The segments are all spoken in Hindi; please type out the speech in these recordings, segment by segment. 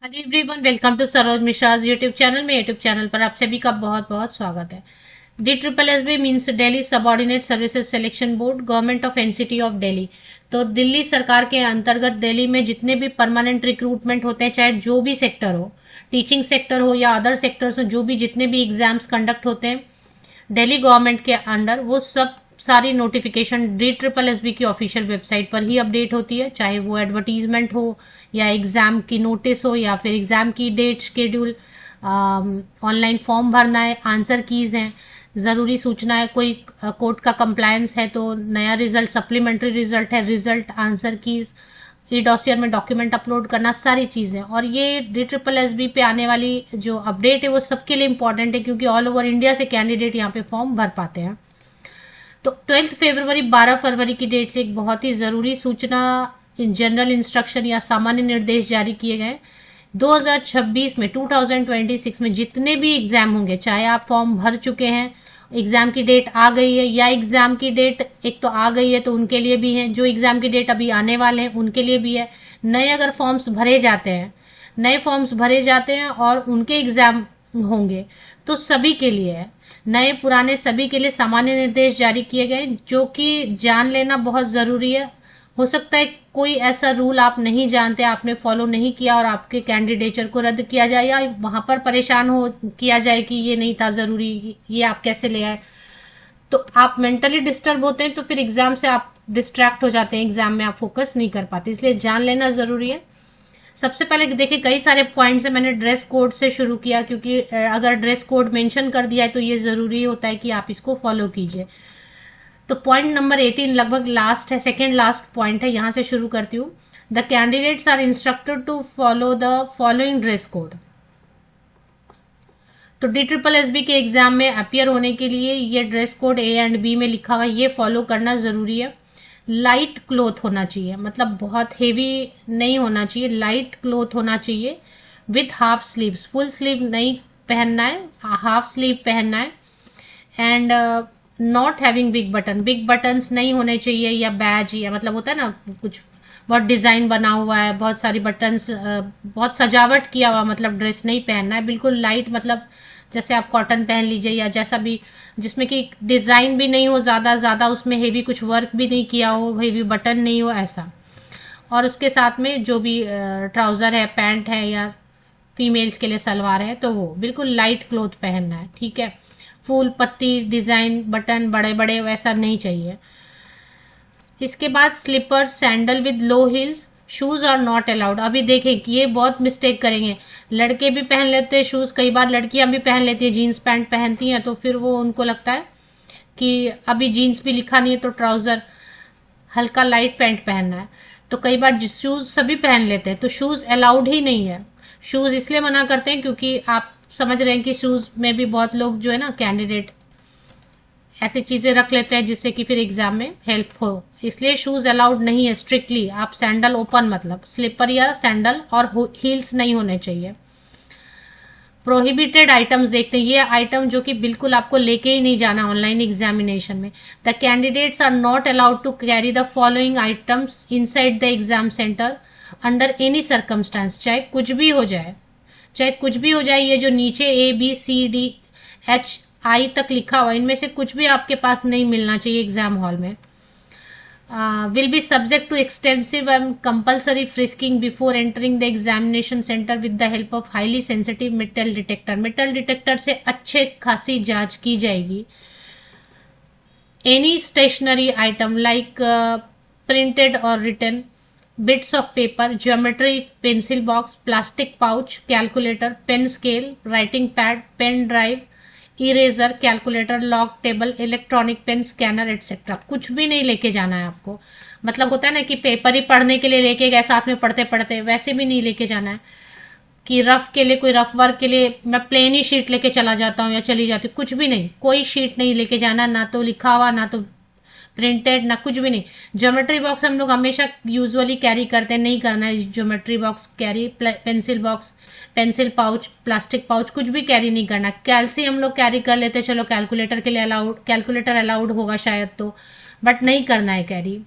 Hello everyone, welcome to Saroj Mishra's YouTube channel में। यूट्यूब चैनल पर आप सभी का बहुत बहुत स्वागत है। DSSB means Delhi Subordinate Services Selection Board, Government of NCT of Delhi. तो दिल्ली सरकार के अंतर्गत दिल्ली में जितने भी परमानेंट रिक्रूटमेंट होते हैं, चाहे जो भी सेक्टर हो, टीचिंग सेक्टर हो या अदर सेक्टर्स हो, जो भी जितने भी एग्जाम्स कंडक्ट होते हैं दिल्ली गवर्नमेंट के अंडर, वो सब सारी नोटिफिकेशन DSSB की ऑफिशियल वेबसाइट पर ही अपडेट होती है। चाहे वो एडवर्टीजमेंट हो या एग्जाम की नोटिस हो या फिर एग्जाम की डेट शेड्यूल, ऑनलाइन फॉर्म भरना है, आंसर कीज हैं, ज़रूरी सूचना है, कोई कोर्ट का कंप्लायंस है तो नया रिजल्ट, सप्लीमेंट्री रिजल्ट है, रिजल्ट, आंसर कीज, ई डॉसियर में डॉक्यूमेंट अपलोड करना, सारी चीज़ें। और ये DSSB पे आने वाली जो अपडेट है वो सबके लिए इंपॉर्टेंट है, क्योंकि ऑल ओवर इंडिया से कैंडिडेट यहाँ पे फॉर्म भर पाते हैं। तो 12 फरवरी 12 फरवरी की डेट से एक बहुत ही ज़रूरी सूचना, जनरल इंस्ट्रक्शन या सामान्य निर्देश जारी किए गए। 2026 में 2026 में जितने भी एग्जाम होंगे, चाहे आप फॉर्म भर चुके हैं, एग्जाम की डेट आ गई है, या एग्जाम की डेट एक तो आ गई है तो उनके लिए भी है, जो एग्जाम की डेट अभी आने वाले हैं उनके लिए भी है, नए अगर फॉर्म्स भरे जाते हैं, नए फॉर्म्स भरे जाते हैं और उनके एग्जाम होंगे तो सभी के लिए है। नए पुराने सभी के लिए सामान्य निर्देश जारी किए गए, जो कि जान लेना बहुत ज़रूरी है। हो सकता है कोई ऐसा रूल आप नहीं जानते, आपने फॉलो नहीं किया और आपके कैंडिडेचर को रद्द किया जाए, या वहां पर परेशान हो किया जाए कि ये नहीं था ज़रूरी, ये आप कैसे ले आए। तो आप मेंटली डिस्टर्ब होते हैं तो फिर एग्जाम से आप डिस्ट्रैक्ट हो जाते हैं, एग्जाम में आप फोकस नहीं कर पाते, इसलिए जान लेना ज़रूरी है। सबसे पहले देखिए, कई सारे पॉइंट्स है, मैंने ड्रेस कोड से शुरू किया, क्योंकि अगर ड्रेस कोड मेंशन कर दिया है तो ये ज़रूरी होता है कि आप इसको फॉलो कीजिए। तो पॉइंट नंबर 18 लगभग लास्ट है, सेकेंड लास्ट पॉइंट है, यहां से शुरू करती हूँ। The candidates are instructed to follow the following dress code. तो DSSB के एग्जाम में अपियर होने के लिए ये dress code A and B में लिखा हुआ है, ये फॉलो करना जरूरी है। लाइट क्लोथ होना चाहिए, मतलब बहुत हेवी नहीं होना चाहिए, लाइट क्लोथ होना चाहिए, with half sleeves, full sleeve नहीं पहनना है, हाफ स्लीव पहनना है। And not having big button, big buttons नहीं होने चाहिए, या बैज, या मतलब होता है ना कुछ बहुत डिजाइन बना हुआ है, बहुत सारी बटन्स, बहुत सजावट किया हुआ, मतलब ड्रेस नहीं पहनना है। बिल्कुल लाइट, मतलब जैसे आप कॉटन पहन लीजिए या जैसा भी, जिसमें कि डिजाइन भी नहीं हो ज्यादा ज्यादा, उसमें हेवी कुछ वर्क भी नहीं किया हो, हेवी बटन नहीं हो, ऐसा। और उसके साथ में जो भी ट्राउजर है, पैंट है, या फीमेल्स के लिए सलवार है, तो वो बिल्कुल लाइट क्लोथ पहनना है, ठीक है। फूल पत्ती डिजाइन बटन बड़े बड़े वैसा नहीं चाहिए। इसके बाद slippers, sandal with low heels, shoes are not allowed. अभी देखें कि ये बहुत मिस्टेक करेंगे, लड़के भी पहन लेते हैं शूज, कई बार लड़कियां भी पहन लेती है, जीन्स पैंट पहनती हैं, तो फिर वो उनको लगता है कि अभी जीन्स भी लिखा नहीं है तो ट्राउजर हल्का लाइट पैंट पहनना है, तो कई बार शूज सभी पहन लेते हैं, तो शूज अलाउड ही नहीं है। शूज इसलिए मना करते हैं क्योंकि आप समझ रहे हैं कि शूज में भी बहुत लोग जो है ना कैंडिडेट ऐसी चीजें रख लेते हैं जिससे कि फिर एग्जाम में हेल्प हो, इसलिए शूज अलाउड नहीं है स्ट्रिक्टली। आप सैंडल ओपन, मतलब स्लीपर या सैंडल, और हील्स नहीं होने चाहिए। प्रोहिबिटेड आइटम्स देखते हैं, ये आइटम जो कि बिल्कुल आपको लेके ही नहीं जाना ऑनलाइन एग्जामिनेशन में। The candidates are not allowed to carry the following items inside the exam centre under any circumstance. चाहे कुछ भी हो जाए, चाहे कुछ भी हो जाए, ये जो नीचे ABCDHI तक लिखा हुआ, इनमें से कुछ भी आपके पास नहीं मिलना चाहिए एग्जाम हॉल में। will be subject to extensive and compulsory frisking before entering the examination center with the help of highly sensitive metal detector. metal detector से अच्छे खासी जांच की जाएगी। any stationary item like printed or written, bits of paper, geometry, pencil box, plastic pouch, calculator, pen scale, writing pad, pen drive, eraser, calculator, log table, electronic pen, scanner etcetera, कुछ भी नहीं लेके जाना है आपको। मतलब होता है ना कि पेपर ही पढ़ने के लिए लेके गए साथ में पढ़ते पढ़ते, वैसे भी नहीं लेके जाना है कि रफ के लिए, कोई रफ वर्क के लिए मैं प्लेन ही शीट लेके चला जाता हूँ या चली जाती हूँ, कुछ भी नहीं, कोई शीट नहीं लेके जाना, ना तो लिखा हुआ, ना तो प्रिंटेड, ना कुछ भी नहीं। ज्योमेट्री बॉक्स हम लोग हमेशा यूजुअली कैरी करते हैं, नहीं करना है geometry box carry. Pencil box, pencil pouch, plastic pouch, कुछ भी कैरी नहीं करना। कैल्सी हम लोग कैरी कर लेते हैं, चलो कैलकुलेटर के लिए अलाउड, कैलकुलेटर अलाउड होगा शायद तो, बट नहीं करना है carry.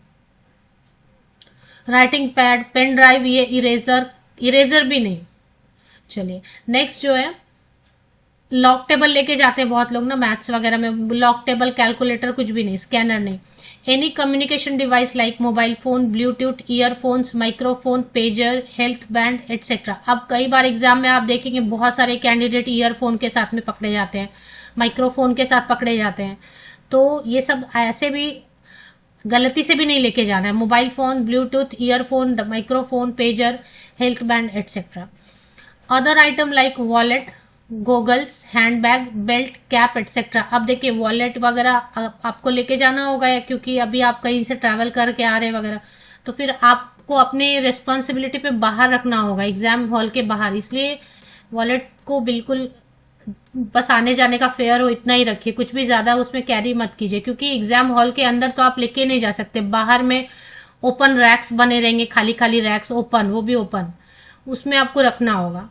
Writing pad, pen drive, ये इरेजर, इरेजर भी नहीं, चलिए नेक्स्ट जो है, लॉक टेबल लेके जाते हैं बहुत लोग ना मैथ्स वगैरह में, लॉक टेबल, कैलकुलेटर, कुछ भी नहीं, स्कैनर नहीं। Any communication device like mobile phone, Bluetooth, earphones, microphone, pager, health band etcetera. अब कई बार एग्जाम में आप देखेंगे बहुत सारे कैंडिडेट ईयरफोन के साथ में पकड़े जाते हैं, माइक्रोफोन के साथ पकड़े जाते हैं, तो ये सब ऐसे भी गलती से भी नहीं लेके जाना है। Mobile phone, Bluetooth, earphone, microphone, pager, health band etcetera. Other item like wallet, goggles, handbag, belt, cap etcetera. अब देखिए वॉलेट वगैरह आपको लेके जाना होगा, या क्योंकि अभी आप कहीं से ट्रैवल करके आ रहे हैं वगैरह, तो फिर आपको अपने रिस्पॉन्सिबिलिटी पे बाहर रखना होगा, एग्जाम हॉल के बाहर, इसलिए वॉलेट को बिल्कुल बस आने जाने का फेयर हो इतना ही रखिए, कुछ भी ज्यादा उसमें कैरी मत कीजिए, क्योंकि एग्जाम हॉल के अंदर तो आप लेके नहीं जा सकते, बाहर में ओपन रैक्स बने रहेंगे, खाली खाली रैक्स ओपन, वो भी ओपन, उसमें आपको रखना होगा।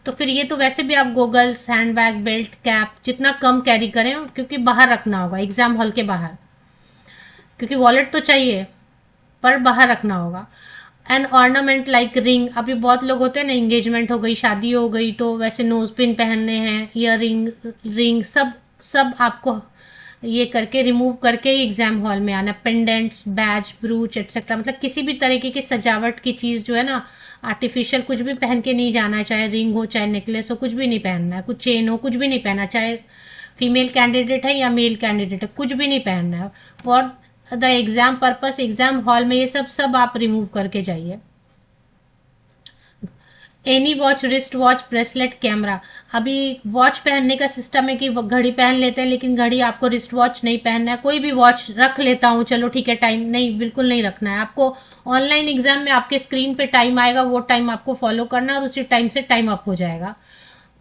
तो फिर ये तो वैसे भी आप गोगल्स, हैंडबैग, बेल्ट, कैप जितना कम कैरी करें, क्योंकि बाहर रखना होगा एग्जाम हॉल के बाहर, क्योंकि वॉलेट तो चाहिए पर बाहर रखना होगा। एंड ऑर्नामेंट लाइक रिंग, अभी बहुत लोग होते हैं ना, एंगेजमेंट हो गई, शादी हो गई, तो वैसे नोज पिन पहनने हैं, ईयर रिंग, रिंग, सब सब आपको ये करके रिमूव करके ही एग्जाम हॉल में आना। पेंडेंट्स, बैज, ब्रूच एटसेट्रा, मतलब किसी भी तरीके की सजावट की चीज जो है ना, आर्टिफिशियल कुछ भी पहन के नहीं जाना है, चाहे रिंग हो, चाहे नेकलेस हो, कुछ भी नहीं पहनना है, कुछ चेन हो, कुछ भी नहीं पहनना, चाहे फीमेल कैंडिडेट है या मेल कैंडिडेट है, कुछ भी नहीं पहनना है। For the exam purpose, exam hall में ये सब आप रिमूव करके जाइए। Any watch, wrist watch, bracelet, camera. अभी वॉच पहनने का सिस्टम है कि घड़ी पहन लेते हैं, लेकिन घड़ी आपको रिस्ट वॉच नहीं पहनना है, कोई भी वॉच रख लेता हूँ चलो ठीक है, टाइम नहीं, बिल्कुल नहीं रखना है आपको। ऑनलाइन एग्जाम में आपके स्क्रीन पे टाइम आएगा, वो टाइम आपको फॉलो करना है और उसी टाइम से टाइम अप हो जाएगा।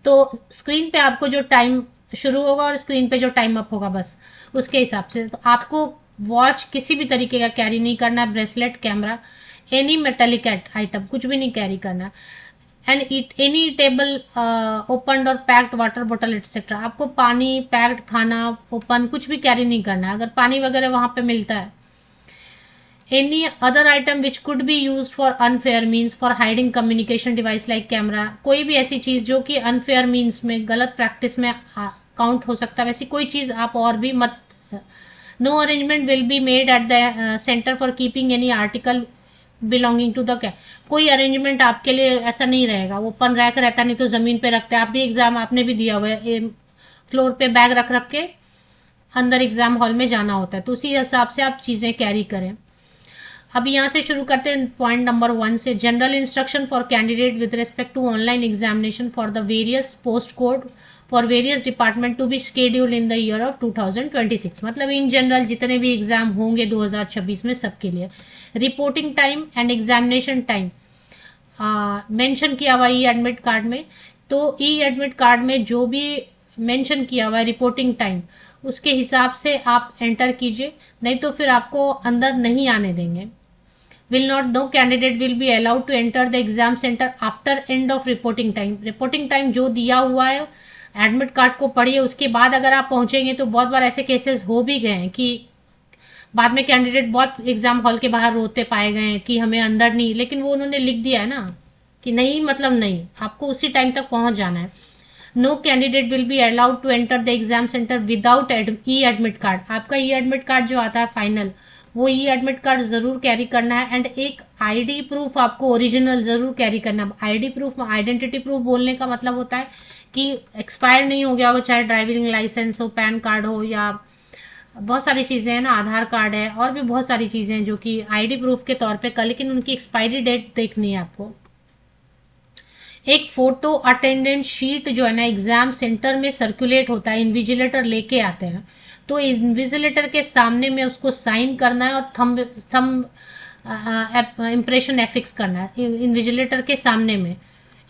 तो स्क्रीन पे आपको जो टाइम शुरू होगा और स्क्रीन पे जो टाइम अप होगा, बस उसके हिसाब से। तो आपको वॉच किसी भी तरीके का कैरी नहीं करना है, bracelet, camera, any metallic item कुछ भी नहीं कैरी करना। And it any table open और पैक्ड वाटर बॉटल एटसेट्रा। आपको पानी, पैक्ड खाना, ओपन कुछ भी कैरी नहीं करना है, अगर पानी वगैरह वहां पे मिलता है। Any other item which could be use for unfair means for hiding communication device like camera. कोई भी ऐसी चीज जो कि अनफेयर मीन्स में, गलत प्रैक्टिस में काउंट हो सकता है, वैसी कोई चीज आप और भी मत। No arrangement will be made at the centre for keeping any article belonging to the cap. कोई अरेंजमेंट आपके लिए ऐसा नहीं रहेगा, ओपन रैक रहता, नहीं तो जमीन पे रखते हैं। आप भी एग्जाम आपने भी दिया हुआ है, फ्लोर पे बैग रख रख के अंदर एग्जाम हॉल में जाना होता है, तो उसी हिसाब से आप चीजें कैरी करें। अब यहाँ से शुरू करते हैं पॉइंट नंबर 1 से। General instruction for candidate with respect to online examination for the various post code for various department to be schedule in the year of 2026। मतलब इन जनरल जितने भी एग्जाम होंगे 2026 में, सबके लिए reporting time and examination time mention किया हुआ ई एडमिट कार्ड में। तो ई एडमिट कार्ड में जो भी मेंशन किया हुआ है रिपोर्टिंग टाइम, उसके हिसाब से आप एंटर कीजिए, नहीं तो फिर आपको अंदर नहीं आने देंगे। will not, no candidate will be allowed to enter the exam center after end of reporting time। Reporting time जो दिया हुआ है एडमिट कार्ड को पढ़िए, उसके बाद अगर आप पहुंचेंगे तो बहुत बार ऐसे केसेस हो भी गए हैं कि बाद में कैंडिडेट बहुत एग्जाम हॉल के बाहर रोते पाए गए हैं कि हमें अंदर नहीं, लेकिन वो उन्होंने लिख दिया है ना कि नहीं, मतलब नहीं, आपको उसी टाइम तक पहुंच जाना है। No candidate will be allowed to enter the exam centre without e admit card. आपका ई एडमिट कार्ड जो आता है फाइनल, वो ई एडमिट कार्ड जरूर कैरी करना है। एंड एक आईडी प्रूफ आपको ओरिजिनल जरूर कैरी करना है। आईडी प्रूफ, आइडेंटिटी प्रूफ बोलने का मतलब होता है कि एक्सपायर नहीं हो गया हो, चाहे ड्राइविंग लाइसेंस हो, पैन कार्ड हो, या बहुत सारी चीजें हैं ना, आधार कार्ड है, और भी बहुत सारी चीजें हैं जो कि आईडी प्रूफ के तौर पे कर, लेकिन उनकी एक्सपायरी डेट देखनी है आपको। एक फोटो अटेंडेंस शीट जो है ना एग्जाम सेंटर में सर्कुलेट होता है, इन्विजिलेटर लेके आते हैं, तो इन्विजिलेटर के सामने में उसको साइन करना है और थंब इम्प्रेशन एफिक्स करना है इन्विजिलेटर के सामने में,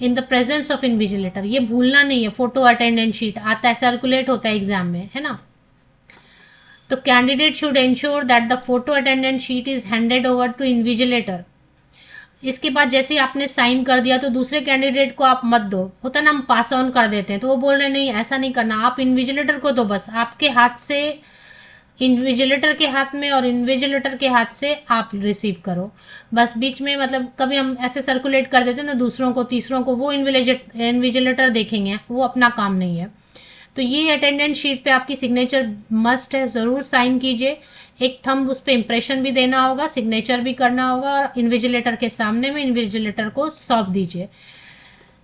in the presence of invigilator. ये भूलना नहीं है। फोटो अटेंडेंस शीट आता है, सर्कुलेट होता है एग्जाम में, है ना। तो candidate should ensure that the photo attendance sheet is handed over to invigilator. इसके बाद जैसे आपने साइन कर दिया तो दूसरे कैंडिडेट को आप मत दो, होता है ना, हम पास ऑन कर देते हैं, तो वो बोल रहे नहीं, ऐसा नहीं करना, आप इन्विजिलेटर को दो, बस आपके हाथ से इन्विजिलेटर के हाथ में और इन्विजिलेटर के हाथ से आप रिसीव करो। बस बीच में मतलब कभी हम ऐसे सर्कुलेट कर देते हैं ना दूसरों को तीसरों को, वो इन्विजिलेटर देखेंगे, वो अपना काम नहीं है। तो ये अटेंडेंस शीट पे आपकी सिग्नेचर मस्ट है, ज़रूर साइन कीजिए। एक थंब उस पर इम्प्रेशन भी देना होगा, सिग्नेचर भी करना होगा और इन्विजिलेटर के सामने में इन्विजिलेटर को सौंप दीजिए।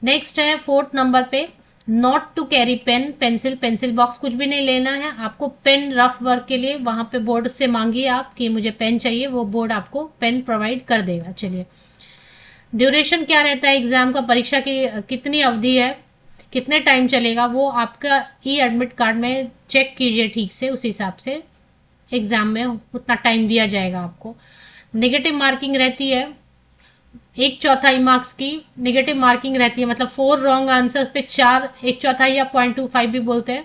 नेक्स्ट है 4th नंबर पे, not to carry pen, pencil, pencil box कुछ भी नहीं लेना है आपको। पेन रफ वर्क के लिए वहां पे बोर्ड से मांगिए आप कि मुझे पेन चाहिए, वो बोर्ड आपको पेन प्रोवाइड कर देगा। चलिए, ड्यूरेशन क्या रहता है एग्जाम का, परीक्षा की कितनी अवधि है, कितने टाइम चलेगा, वो आपका ई एडमिट कार्ड में चेक कीजिए ठीक से, उस हिसाब से एग्जाम में उतना टाइम दिया जाएगा आपको। नेगेटिव मार्किंग रहती है, 1/4 मार्क्स की नेगेटिव मार्किंग रहती है, मतलब 4 रॉन्ग आंसर पे 4 1/4 या 0.25 भी बोलते हैं,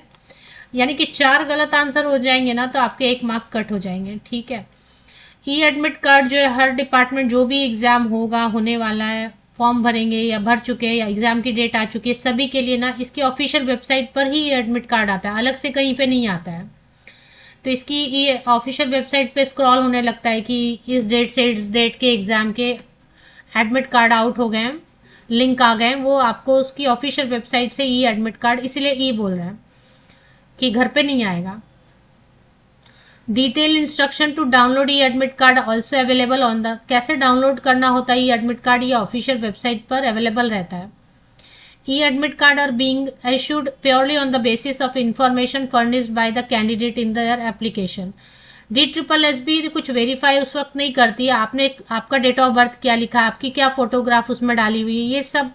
यानी कि 4 गलत आंसर हो जाएंगे ना तो आपके 1 मार्क कट हो जाएंगे। ठीक है, ई एडमिट कार्ड जो है हर डिपार्टमेंट जो भी एग्जाम होगा, होने वाला है, फॉर्म भरेंगे या भर चुके हैं या एग्जाम की डेट आ चुकी है, सभी के लिए ना इसकी ऑफिशियल वेबसाइट पर ही एडमिट कार्ड आता है, अलग से कहीं पे नहीं आता है। तो इसकी ये ऑफिशियल वेबसाइट पे स्क्रॉल होने लगता है कि इस डेट से इस डेट के एग्जाम के एडमिट कार्ड आउट हो गए हैं, लिंक आ गए, वो आपको उसकी ऑफिशियल वेबसाइट से ई एडमिट कार्ड, इसीलिए ई बोल रहे हैं कि घर पे नहीं आएगा। Detail instruction to download e admit card also available on the, कैसे डाउनलोड करना होता है ई एडमिट कार्ड, ये ऑफिशियल वेबसाइट पर अवेलेबल रहता है। E admit card are being issued purely on the basis of information furnished by the candidate in their application. DSSB कुछ वेरीफाई उस वक्त नहीं करती है, आपने आपका डेट ऑफ बर्थ क्या लिखा है, आपकी क्या फोटोग्राफ उसमें डाली हुई है, ये सब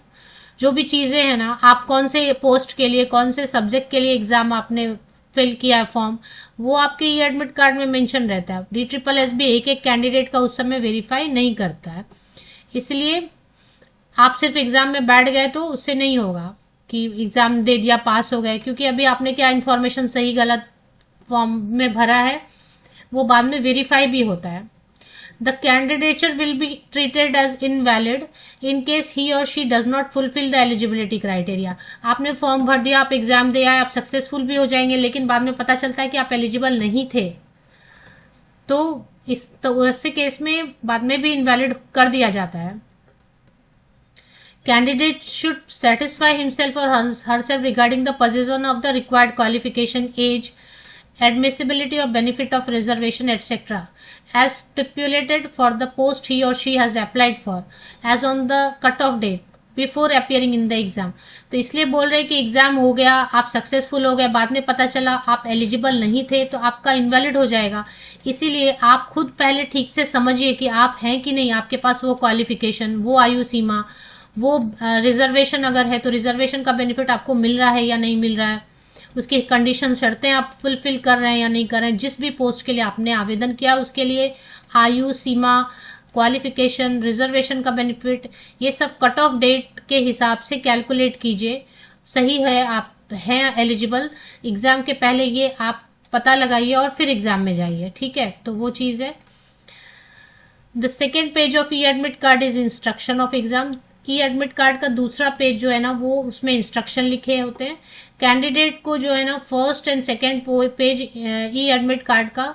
जो भी चीजें हैं ना, आप कौन से पोस्ट के लिए, कौन से सब्जेक्ट के लिए एग्जाम आपने फिल किया है फॉर्म, वो आपके ई एडमिट कार्ड में मेंशन रहता है। DSSB एक एक कैंडिडेट का उस समय वेरीफाई नहीं करता है, इसलिए आप सिर्फ एग्जाम में बैठ गए तो उससे नहीं होगा कि एग्जाम दे दिया पास हो गए, क्योंकि अभी आपने क्या इन्फॉर्मेशन सही गलत फॉर्म में भरा है वो बाद में वेरीफाई भी होता है। The candidature will be treated as invalid in case he और she does not fulfil the eligibility criteria. आपने फॉर्म भर दिया, आप एग्जाम दे आए, आप सक्सेसफुल भी हो जाएंगे, लेकिन बाद में पता चलता है कि आप एलिजिबल नहीं थे, तो ऐसे केस में बाद में भी इनवैलिड कर दिया जाता है। Candidate should satisfy himself or herself regarding the possession of the required qualification, age, admissibility or benefit of reservation, etc. as stipulated for the post he or she has applied for as on the cut-off date before appearing in the exam। तो इसलिए बोल रहे कि एग्जाम हो गया, आप सक्सेसफुल हो गए, बाद में पता चला आप एलिजिबल नहीं थे, तो आपका इनवैलिड हो जाएगा। इसीलिए आप खुद पहले ठीक से समझिए कि आप हैं कि नहीं, आपके पास वो क्वालिफिकेशन, वो आयु सीमा, वो रिजर्वेशन अगर है तो रिजर्वेशन का बेनिफिट आपको मिल रहा है या नहीं मिल रहा है, उसकी कंडीशन शर्तें आप फुलफिल कर रहे हैं या नहीं कर रहे हैं, जिस भी पोस्ट के लिए आपने आवेदन किया उसके लिए आयु सीमा, क्वालिफिकेशन, रिजर्वेशन का बेनिफिट, ये सब कट ऑफ डेट के हिसाब से कैलकुलेट कीजिए, सही है आप हैं एलिजिबल, एग्जाम के पहले ये आप पता लगाइए और फिर एग्जाम में जाइए। ठीक है, तो वो चीज़ है। The second page of e admit card is instruction of exam. E admit card का दूसरा पेज जो है ना, वो उसमें इंस्ट्रक्शन लिखे होते हैं। कैंडिडेट को जो है ना first and second page e admit card का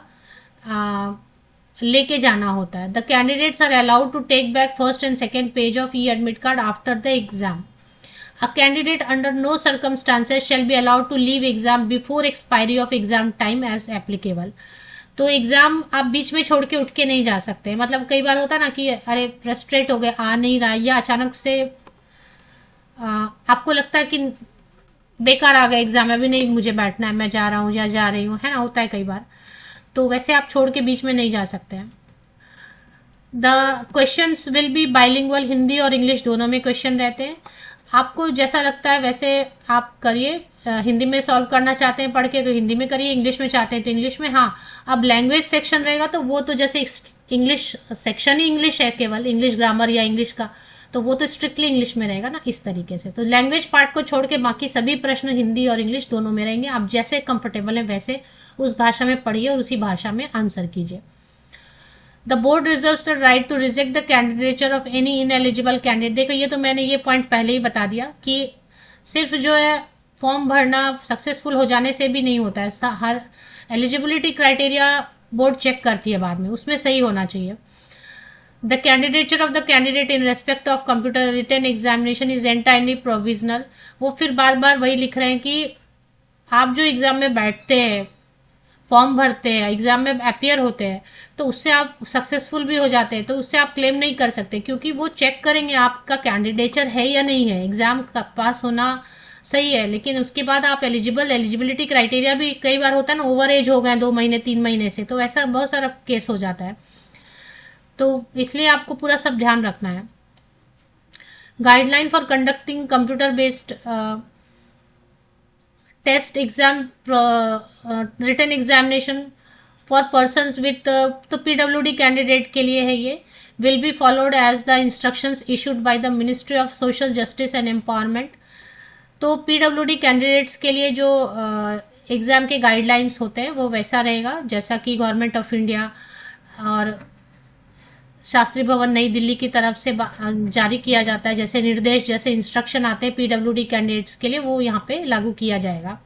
लेके जाना होता है। The candidates are allowed to take back first and second page of e admit card after the exam. A candidate under no circumstances shall be allowed to leave exam before expiry of exam time as applicable. तो एग्जाम आप बीच में छोड़ के उठ के नहीं जा सकते, मतलब कई बार होता ना कि अरे फ्रस्ट्रेट हो गए, आ नहीं रहा, या अचानक से आपको लगता है कि बेकार आ गया एग्जाम, अभी नहीं मुझे बैठना है, मैं जा रहा हूँ या जा रही हूँ, है ना, होता है कई बार, तो वैसे आप छोड़ के बीच में नहीं जा सकते हैं। The questions will be bilingual, Hindi और इंग्लिश दोनों में क्वेश्चन रहते हैं। आपको जैसा लगता है वैसे आप करिए, हिंदी में सॉल्व करना चाहते हैं पढ़ के तो हिंदी में करिए, इंग्लिश में चाहते हैं तो इंग्लिश में। हाँ, अब लैंग्वेज सेक्शन रहेगा तो वो तो जैसे इंग्लिश सेक्शन ही इंग्लिश है, केवल इंग्लिश ग्रामर या इंग्लिश का, तो वो तो स्ट्रिक्टली इंग्लिश में रहेगा ना, इस तरीके से। तो लैंग्वेज पार्ट को छोड़ के बाकी सभी प्रश्न हिंदी और इंग्लिश दोनों में रहेंगे। आप जैसे कंफर्टेबल हैं वैसे उस भाषा में पढ़िए और उसी भाषा में आंसर कीजिए। The board reserves the right to reject the candidature of any ineligible candidate. देखो ये तो मैंने ये पॉइंट पहले ही बता दिया कि सिर्फ जो है फॉर्म भरना सक्सेसफुल हो जाने से भी नहीं होता है, हर एलिजिबिलिटी क्राइटेरिया बोर्ड चेक करती है बाद में, उसमें सही होना चाहिए। The candidature of the candidate in respect of computer written examination is entirely provisional. वो फिर बार बार वही लिख रहे हैं कि आप जो एग्जाम में बैठते हैं, फॉर्म भरते हैं, एग्जाम में अपियर होते हैं, तो उससे आप सक्सेसफुल भी हो जाते हैं, तो उससे आप क्लेम नहीं कर सकते, क्योंकि वो चेक करेंगे आपका कैंडिडेचर है या नहीं है। एग्जाम का पास होना सही है, लेकिन उसके बाद आप एलिजिबिलिटी क्राइटेरिया भी कई बार होता है ना, ओवर एज हो गए 2 महीने 3 महीने से, तो ऐसा बहुत सारा केस हो जाता है। तो इसलिए आपको पूरा सब ध्यान रखना है। Guideline for conducting computer based test exam written examination for persons with, तो पीडब्ल्यूडी कैंडिडेट के लिए है ये, will be followed as the instructions issued by the ministry of social justice and empowerment. तो पीडब्ल्यूडी कैंडिडेट्स के लिए जो एग्जाम के गाइडलाइंस होते हैं वो वैसा रहेगा जैसा कि गवर्नमेंट ऑफ इंडिया और शास्त्री भवन नई दिल्ली की तरफ से जारी किया जाता है, जैसे निर्देश, जैसे इंस्ट्रक्शन आते हैं पीडब्ल्यूडी कैंडिडेट्स के लिए, वो यहाँ पे लागू किया जाएगा।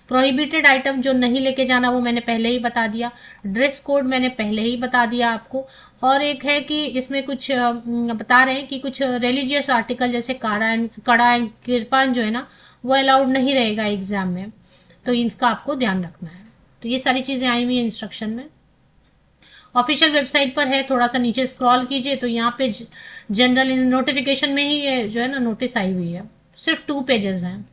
प्रोहिबिटेड आइटम जो नहीं लेके जाना वो मैंने पहले ही बता दिया। ड्रेस कोड मैंने पहले ही बता दिया आपको। और एक है कि इसमें कुछ बता रहे हैं कि कुछ रिलीजियस आर्टिकल जैसे कड़ा एंड कृपान जो है ना, वो अलाउड नहीं रहेगा एग्जाम में, तो इसका आपको ध्यान रखना है। तो ये सारी चीजें आई हुई है इंस्ट्रक्शन में, ऑफिशियल वेबसाइट पर है। थोड़ा सा नीचे स्क्रॉल कीजिए तो यहाँ पे जनरल नोटिफिकेशन में ही ये जो है ना नोटिस आई हुई है, सिर्फ 2 पेजेस हैं।